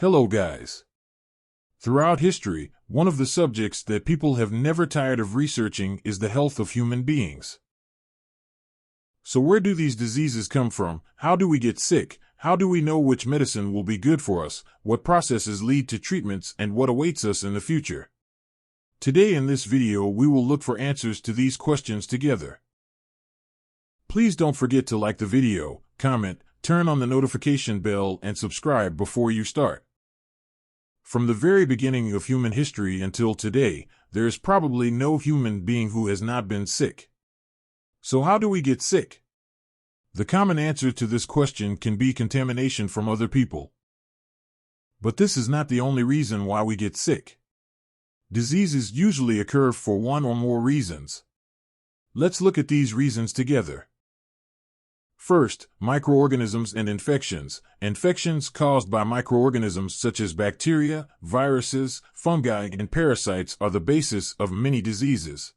Hello guys. Throughout history, one of the subjects that people have never tired of researching is the health of human beings. So where do these diseases come from? How do we get sick? How do we know which medicine will be good for us? What processes lead to treatments and what awaits us in the future? Today in this video we will look for answers to these questions together. Please don't forget to like the video, comment, turn on the notification bell and subscribe before you start. From the very beginning of human history until today, there is probably no human being who has not been sick. So how do we get sick? The common answer to this question can be contamination from other people. But this is not the only reason why we get sick. Diseases usually occur for one or more reasons. Let's look at these reasons together. First, microorganisms and infections. Infections caused by microorganisms such as bacteria, viruses, fungi, and parasites are the basis of many diseases.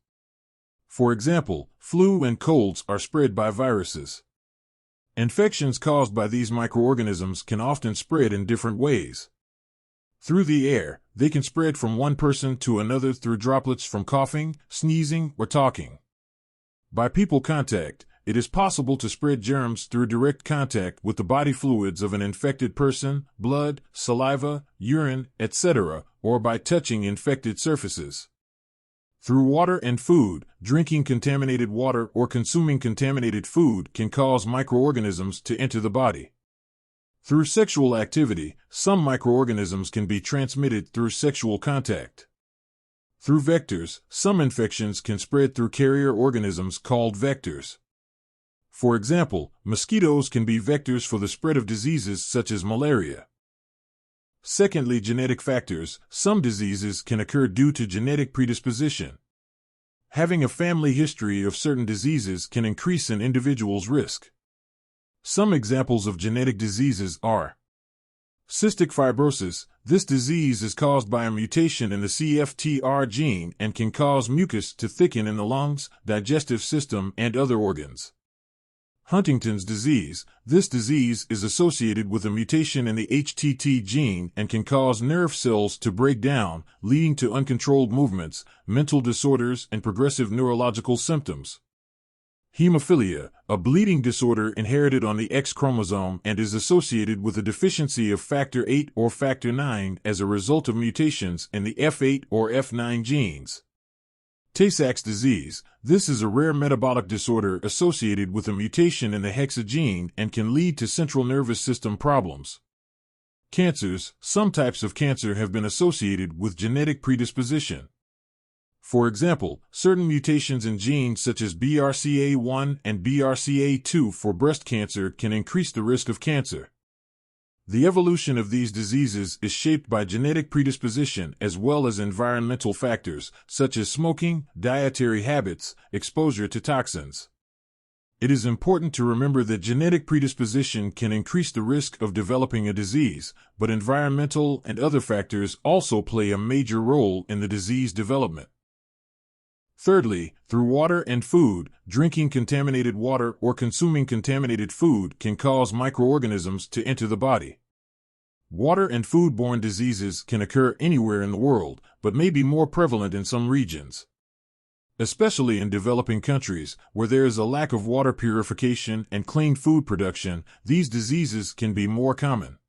For example, flu and colds are spread by viruses. Infections caused by these microorganisms can often spread in different ways. Through the air, they can spread from one person to another through droplets from coughing, sneezing, or talking. By people contact, it is possible to spread germs through direct contact with the body fluids of an infected person, blood, saliva, urine, etc., or by touching infected surfaces. Through water and food, drinking contaminated water or consuming contaminated food can cause microorganisms to enter the body. Through sexual activity, some microorganisms can be transmitted through sexual contact. Through vectors, some infections can spread through carrier organisms called vectors. For example, mosquitoes can be vectors for the spread of diseases such as malaria. Secondly, genetic factors. Some diseases can occur due to genetic predisposition. Having a family history of certain diseases can increase an individual's risk. Some examples of genetic diseases are cystic fibrosis. This disease is caused by a mutation in the CFTR gene and can cause mucus to thicken in the lungs, digestive system, and other organs. Huntington's disease. This disease is associated with a mutation in the HTT gene and can cause nerve cells to break down, leading to uncontrolled movements, mental disorders, and progressive neurological symptoms. Hemophilia, a bleeding disorder inherited on the X chromosome and is associated with a deficiency of factor VIII or factor IX as a result of mutations in the F8 or F9 genes. Tay-Sachs disease. This is a rare metabolic disorder associated with a mutation in the hexa gene and can lead to central nervous system problems. Cancers. Some types of cancer have been associated with genetic predisposition. For example, certain mutations in genes such as BRCA1 and BRCA2 for breast cancer can increase the risk of cancer. The evolution of these diseases is shaped by genetic predisposition as well as environmental factors, such as smoking, dietary habits, exposure to toxins. It is important to remember that genetic predisposition can increase the risk of developing a disease, but environmental and other factors also play a major role in the disease development. Thirdly, through water and food. Drinking contaminated water or consuming contaminated food can cause microorganisms to enter the body. Water and food-borne diseases can occur anywhere in the world, but may be more prevalent in some regions. Especially in developing countries, where there is a lack of water purification and clean food production, these diseases can be more common.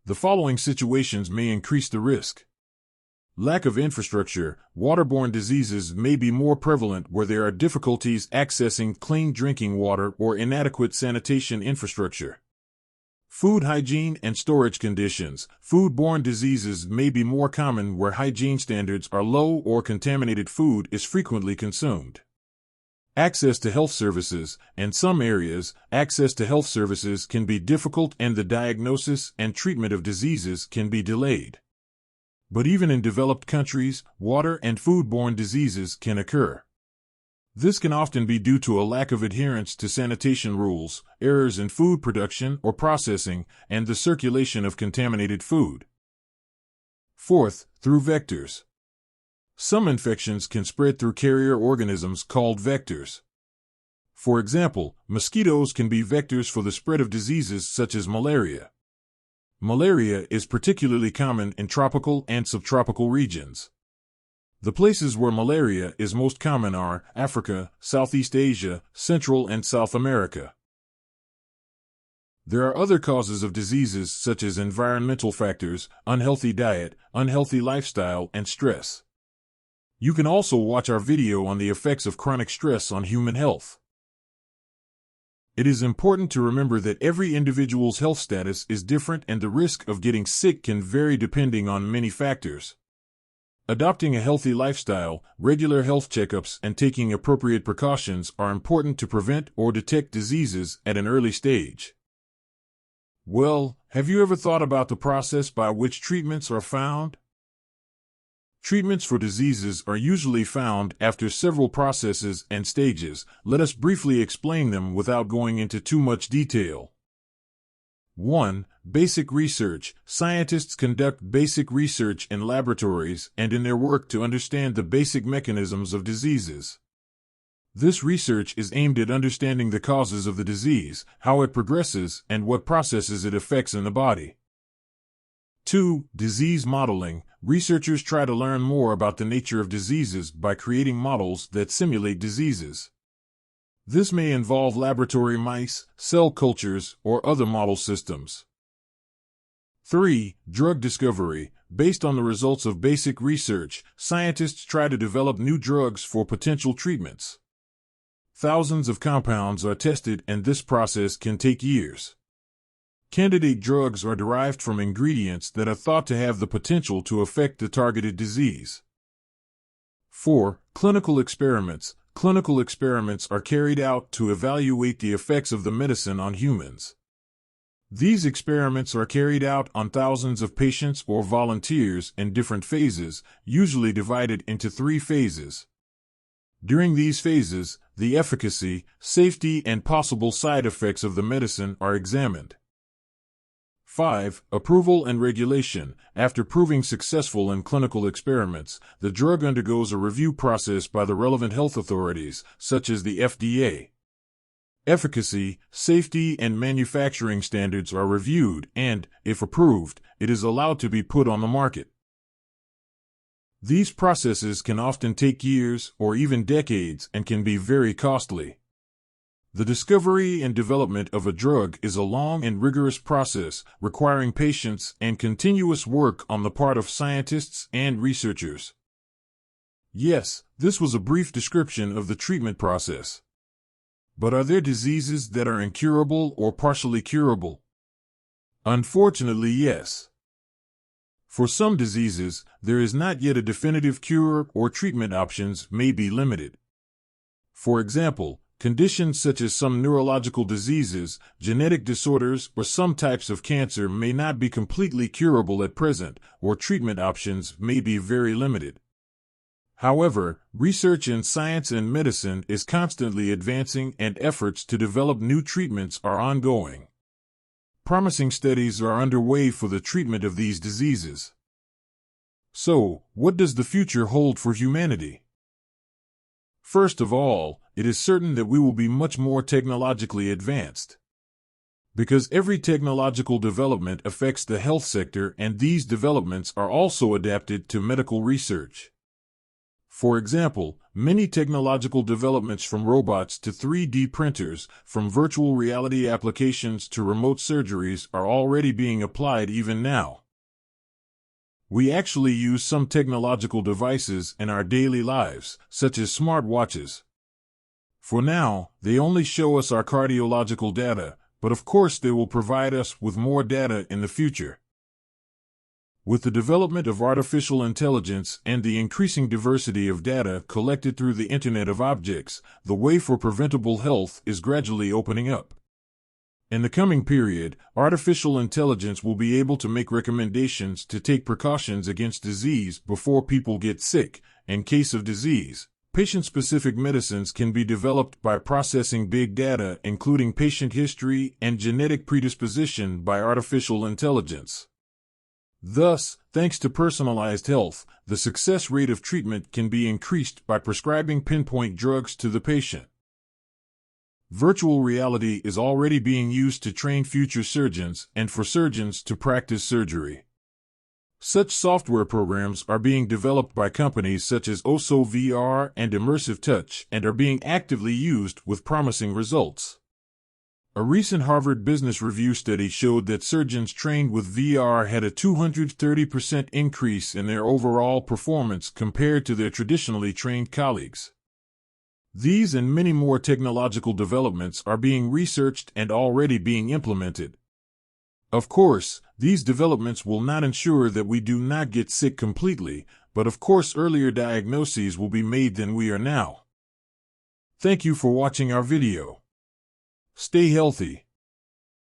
The following situations may increase the risk. Lack of infrastructure. Waterborne diseases may be more prevalent where there are difficulties accessing clean drinking water or inadequate sanitation infrastructure. Food hygiene and storage conditions. Foodborne diseases may be more common where hygiene standards are low or contaminated food is frequently consumed. Access to health services. In some areas, access to health services can be difficult and the diagnosis and treatment of diseases can be delayed. But even in developed countries, water and foodborne diseases can occur. This can often be due to a lack of adherence to sanitation rules, errors in food production or processing, and the circulation of contaminated food. Fourth, through vectors. Some infections can spread through carrier organisms called vectors. For example, mosquitoes can be vectors for the spread of diseases such as malaria. Malaria is particularly common in tropical and subtropical regions. The places where malaria is most common are Africa, Southeast Asia, Central and South America. There are other causes of diseases such as environmental factors, unhealthy diet, unhealthy lifestyle, and stress. You can also watch our video on the effects of chronic stress on human health. It is important to remember that every individual's health status is different and the risk of getting sick can vary depending on many factors. Adopting a healthy lifestyle, regular health checkups, and taking appropriate precautions are important to prevent or detect diseases at an early stage. Well, have you ever thought about the process by which treatments are found? Treatments for diseases are usually found after several processes and stages. Let us briefly explain them without going into too much detail. 1. Basic research. Scientists conduct basic research in laboratories and in their work to understand the basic mechanisms of diseases. This research is aimed at understanding the causes of the disease, how it progresses, and what processes it affects in the body. 2. Disease modeling. Researchers try to learn more about the nature of diseases by creating models that simulate diseases. This may involve laboratory mice, cell cultures, or other model systems. 3. Drug discovery. Based on the results of basic research, scientists try to develop new drugs for potential treatments. Thousands of compounds are tested, and this process can take years. Candidate drugs are derived from ingredients that are thought to have the potential to affect the targeted disease. 4. Clinical experiments. Clinical experiments are carried out to evaluate the effects of the medicine on humans. These experiments are carried out on thousands of patients or volunteers in different phases, usually divided into 3 phases. During these phases, the efficacy, safety, and possible side effects of the medicine are examined. 5. Approval and regulation. After proving successful in clinical experiments, the drug undergoes a review process by the relevant health authorities, such as the FDA. Efficacy, safety, and manufacturing standards are reviewed and, if approved, it is allowed to be put on the market. These processes can often take years or even decades and can be very costly. The discovery and development of a drug is a long and rigorous process, requiring patience and continuous work on the part of scientists and researchers. Yes, this was a brief description of the treatment process. But are there diseases that are incurable or partially curable? Unfortunately, yes. For some diseases, there is not yet a definitive cure or treatment options may be limited. For example, conditions such as some neurological diseases, genetic disorders, or some types of cancer may not be completely curable at present, or treatment options may be very limited. However, research in science and medicine is constantly advancing and efforts to develop new treatments are ongoing. Promising studies are underway for the treatment of these diseases. So, what does the future hold for humanity? First of all, it is certain that we will be much more technologically advanced. Because every technological development affects the health sector, and these developments are also adapted to medical research. For example, many technological developments from robots to 3D printers, from virtual reality applications to remote surgeries are already being applied even now. We actually use some technological devices in our daily lives, such as smartwatches. For now, they only show us our cardiological data, but of course they will provide us with more data in the future. With the development of artificial intelligence and the increasing diversity of data collected through the Internet of Objects, the way for preventable health is gradually opening up. In the coming period, artificial intelligence will be able to make recommendations to take precautions against disease before people get sick. In case of disease, patient-specific medicines can be developed by processing big data, including patient history and genetic predisposition, by artificial intelligence. Thus, thanks to personalized health, the success rate of treatment can be increased by prescribing pinpoint drugs to the patient. Virtual reality is already being used to train future surgeons and for surgeons to practice surgery. Such software programs are being developed by companies such as Osso VR and Immersive Touch and are being actively used with promising results. A recent Harvard Business Review study showed that surgeons trained with VR had a 230% increase in their overall performance compared to their traditionally trained colleagues. These and many more technological developments are being researched and already being implemented. Of course, these developments will not ensure that we do not get sick completely, but of course earlier diagnoses will be made than we are now. Thank you for watching our video. Stay healthy.